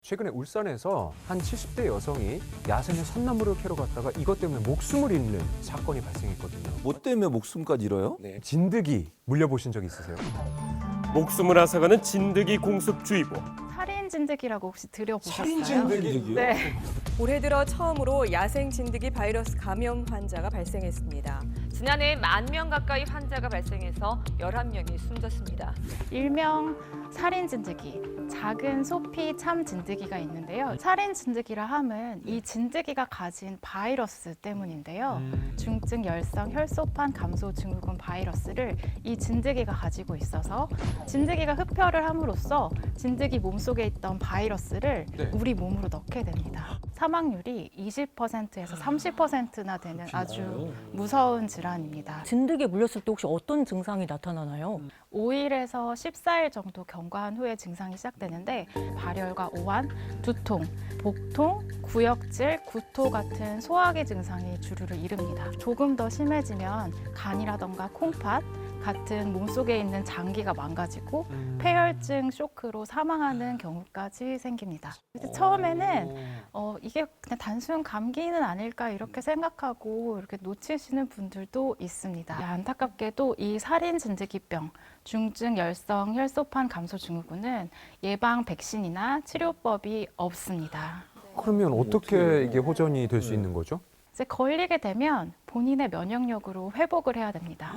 최근에 울산에서 한 70대 여성이 야생의 산나물을 캐러 갔다가 이것 때문에 목숨을 잃는 사건이 발생했거든요. 뭐 때문에 목숨까지 잃어요? 네. 진드기 물려보신 적 있으세요? 목숨을 앗아가는 진드기 공습주의보. 살인 진드기라고 혹시 들어보셨어요? 살인 진드기요? 네. 올해 들어 처음으로 야생 진드기 바이러스 감염 환자가 발생했습니다. 지난해 10,000명 가까이 환자가 발생해서 11명이 숨졌습니다. 일명 살인 진드기, 작은 소피 참 진드기가 있는데요. 살인 진드기라 함은 이 진드기가 가진 바이러스 때문인데요. 중증 열성 혈소판 감소 증후군 바이러스를 이 진드기가 가지고 있어서 진드기가 흡혈을 함으로써 진드기 몸속에 있던 바이러스를 우리 몸으로 넣게 됩니다. 사망률이 20%에서 30%나 되는 아주 무서운 질환입니다. 진드기에 물렸을 때 혹시 어떤 증상이 나타나나요? 5일에서 14일 정도 경과한 후에 증상이 시작되는데 발열과 오한, 두통, 복통, 구역질, 구토 같은 소화기 증상이 주류를 이룹니다. 조금 더 심해지면 간이라던가 콩팥 같은 몸속에 있는 장기가 망가지고 폐혈증 쇼크로 사망하는 경우까지 생깁니다. 처음에는 이게 그냥 단순 감기는 아닐까 이렇게 생각하고 이렇게 놓치시는 분들도 있습니다. 안타깝게도 이 살인 진드기병, 중증 열성 혈소판 감소 증후군은 예방 백신이나 치료법이 없습니다. 그러면 어떻게 이게 호전이 될 수 있는 거죠? 이제 걸리게 되면 본인의 면역력으로 회복을 해야 됩니다.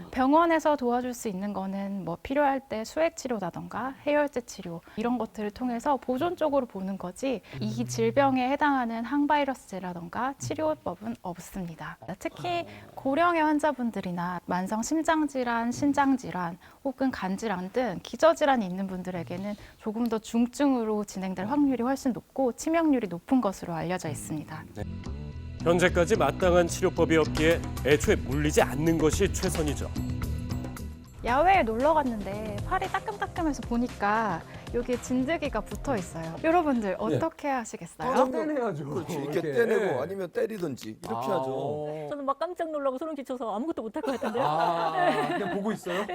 병원에서 도와줄 수 있는 거는 뭐 필요할 때 수액 치료라던가 해열제 치료 이런 것들을 통해서 보존적으로 보는 거지 이 질병에 해당하는 항바이러스제라던가 치료법은 없습니다. 특히 고령의 환자분들이나 만성 심장질환, 신장질환 혹은 간질환 등 기저질환이 있는 분들에게는 조금 더 중증으로 진행될 확률이 훨씬 높고 치명률이 높은 것으로 알려져 있습니다. 현재까지 마땅한 치료법이 없기에 애초에 물리지 않는 것이 최선이죠. 야외에 놀러 갔는데 팔이 따끔따끔해서 보니까 여기에 진드기가 붙어 있어요. 여러분들 어떻게 하시겠어요? 떼내야죠. 그렇지. 이렇게 떼내고 아니면 때리든지 이렇게 하죠. 저는 막 깜짝 놀라고 소름 끼쳐서 아무것도 못할 것 같은데요. 그냥 보고 있어요?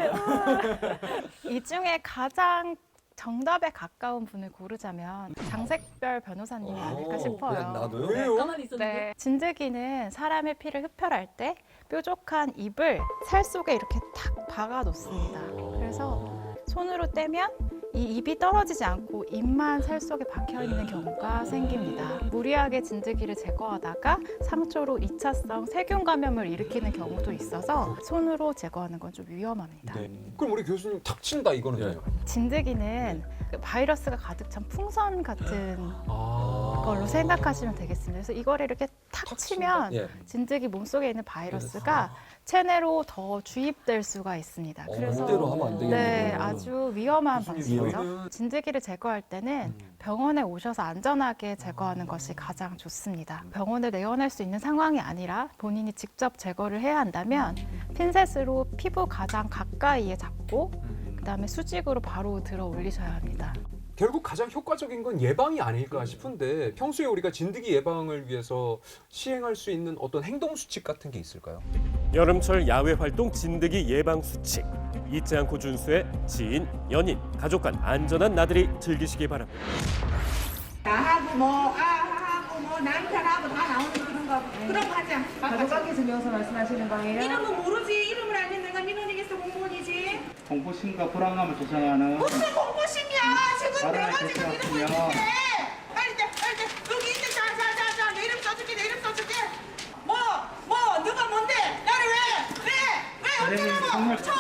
이 중에 가장 정답에 가까운 분을 고르자면 장색별 변호사님이 아닐까 싶어요. 그냥 놔둬요? 가만히 있었는데. 네, 진드기는 사람의 피를 흡혈할 때 뾰족한 입을 살 속에 이렇게 탁 박아 놓습니다. 그래서 손으로 떼면 이 입이 떨어지지 않고 입만 살 속에 박혀 있는 경우가 생깁니다. 무리하게 진드기를 제거하다가 상처로 2차성 세균 감염을 일으키는 경우도 있어서 손으로 제거하는 건 좀 위험합니다. 그럼 우리 교수님 닥친다 이거는 네. 진드기는 바이러스가 가득 찬 풍선 같은 걸로 생각하시면 되겠습니다. 그래서 이거를 이렇게 탁 치면 예. 진드기 몸속에 있는 바이러스가 체내로 더 주입될 수가 있습니다. 그래서 그대로 하면 안 되겠네요. 네, 아주 위험한 방식이죠. 위험해요? 진드기를 제거할 때는 병원에 오셔서 안전하게 제거하는 것이 가장 좋습니다. 병원에 내원할 수 있는 상황이 아니라 본인이 직접 제거를 해야 한다면 핀셋으로 피부 가장 가까이에 잡고 그다음에 수직으로 바로 들어 올리셔야 합니다. 결국 가장 효과적인 건 예방이 아닐까 싶은데 평소에 우리가 진드기 예방을 위해서 시행할 수 있는 어떤 행동 수칙 같은 게 있을까요? 여름철 야외 활동 진드기 예방 수칙. 잊지 않고 준수해 지인, 연인, 가족 간 안전한 나들이 즐기시기 바랍니다. 나하고 아하고 남편하고 다 나오는 그런 거 하자. 가족관계 증명서 말씀하시는 거예요? 이름은 모르지. 이름을 알면 내가 민원이겠어 공무원이지. 공포심과 불안감을 조성하는 무슨 공포심이야. 지금 내가 지금 이러고 있는데. 빨리 여기 있는 자자자자 내 이름 써줄게 내 이름 써줄게. 뭐 누가 뭔데 나를 왜 어쩌라고 쳐.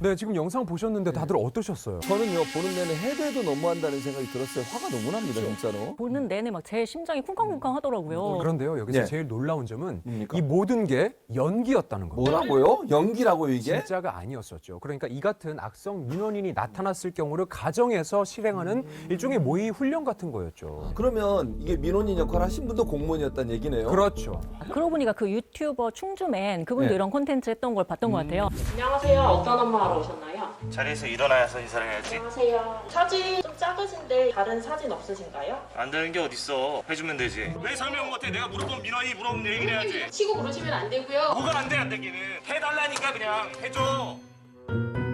네, 지금 영상 보셨는데 다들 어떠셨어요? 저는요 보는 내내 해도 너무한다는 생각이 들었어요. 화가 너무 납니다 진짜로. 보는 내내 막 제 심장이 쿵쾅쿵쾅 하더라고요. 그런데요, 여기서 예. 제일 놀라운 점은 뭡니까? 이 모든 게 연기였다는 겁니다. 뭐라고요? 연기라고요 이게? 진짜가 아니었었죠. 그러니까 이 같은 악성 민원인이 나타났을 경우를 가정에서 실행하는 일종의 모의 훈련 같은 거였죠. 그러면 이게 민원인 역할 하신 분도 공무원이었다는 얘기네요. 그렇죠. 그러고 보니까 그 유튜버 충주맨 그분도 네. 이런 콘텐츠 했던 걸 봤던 것 같아요. 안녕하세요. 어떤 업무 하러 오셨나요? 자리에서 일어나서 인사를 해야지. 안녕하세요. 사진 좀 작으신데 다른 사진 없으신가요? 안 되는 게 어딨어. 해주면 되지. 왜 설명 못해? 내가 물어본 민원이 물어본 얘기를 해야지. 치고 부르시면 안 되고요. 뭐가 안 돼, 안 되기는. 해달라니까 그냥 해줘.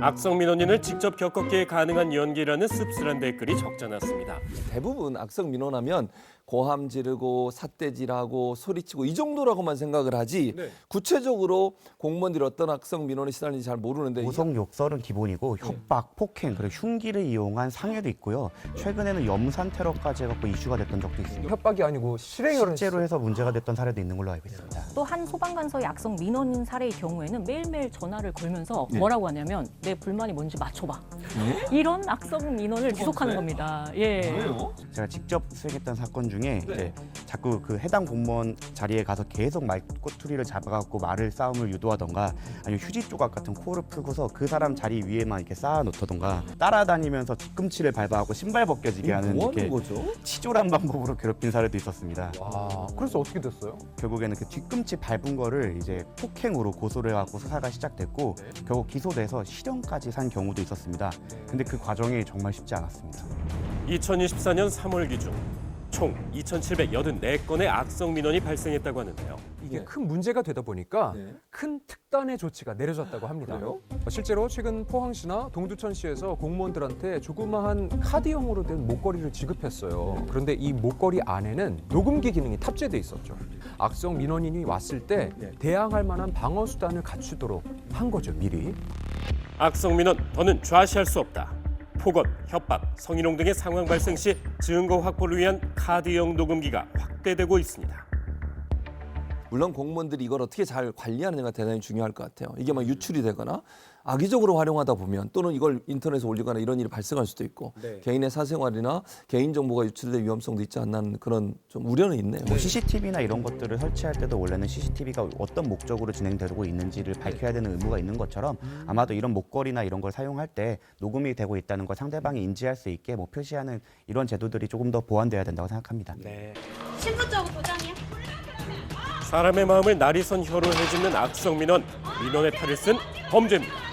악성 민원인을 직접 겪었기에 가능한 연기라는 씁쓸한 댓글이 적잖았습니다. 대부분 악성 민원하면 고함 지르고 삿대질하고 소리치고 이 정도라고만 생각을 하지 네. 구체적으로 공무원들이 어떤 악성 민원에 시달리는지 잘 모르는데 고성 욕설은 기본이고 협박, 폭행, 그리고 흉기를 이용한 상해도 있고요. 최근에는 염산 테러까지 해갖고 이슈가 됐던 적도 있습니다. 협박이 아니고 실행을 실제로 해서 문제가 됐던 사례도 있는 걸로 알고 있습니다. 또 한 소방관서의 악성 민원인 사례의 경우에는 매일매일 전화를 걸면서 뭐라고 하냐면 내 불만이 뭔지 맞춰봐. 이런 악성 민원을 지속하는 겁니다. 예. 제가 직접 수행했던 사건 중에 이제 자꾸 그 해당 공무원 자리에 가서 계속 말꼬투리를 잡아갖고 말을 싸움을 유도하던가 아니면 휴지 조각 같은 코를 풀고서 그 사람 자리 위에만 이렇게 쌓아놓던가 따라다니면서 뒤꿈치를 밟아갖고 신발 벗겨지게 하는 뭐 하는 이렇게 거죠? 치졸한 방법으로 괴롭힌 사례도 있었습니다. 와, 그래서 어떻게 됐어요? 결국에는 그 뒤꿈치 밟은 거를 이제 폭행으로 고소를 해갖고 수사가 시작됐고 결국 기소돼서 실형까지 산 경우도 있었습니다. 근데 그 과정이 정말 쉽지 않았습니다. 2024년 3월 기준 총 2,784건의 악성 민원이 발생했다고 하는데요. 이게 큰 문제가 되다 보니까 네. 큰 특단의 조치가 내려졌다고 합니다. 실제로 최근 포항시나 동두천시에서 공무원들한테 조그마한 카드형으로 된 목걸이를 지급했어요. 그런데 이 목걸이 안에는 녹음기 기능이 탑재돼 있었죠. 악성 민원인이 왔을 때 대항할 만한 방어 수단을 갖추도록 한 거죠, 미리. 악성 민원 더는 좌시할 수 없다. 폭언, 협박, 성희롱 등의 상황 발생 시 증거 확보를 위한 카드형 녹음기가 확대되고 있습니다. 물론 공무원들이 이걸 어떻게 잘 관리하느냐가 대단히 중요할 것 같아요. 이게 막 유출이 되거나 악의적으로 활용하다 보면 또는 이걸 인터넷에 올리거나 이런 일이 발생할 수도 있고 개인의 사생활이나 개인 정보가 유출될 위험성도 있지 않나 하는 그런 좀 우려는 있네요. 뭐 CCTV나 이런 것들을 설치할 때도 원래는 CCTV가 어떤 목적으로 진행되고 있는지를 밝혀야 되는 의무가 있는 것처럼 아마도 이런 목걸이나 이런 걸 사용할 때 녹음이 되고 있다는 걸 상대방이 인지할 수 있게 뭐 표시하는 이런 제도들이 조금 더 보완돼야 된다고 생각합니다. 신분증 도장이요? 사람의 마음을 날이 선 혀로 해집는 악성 민원, 민원의 탈을 쓴 범죄입니다.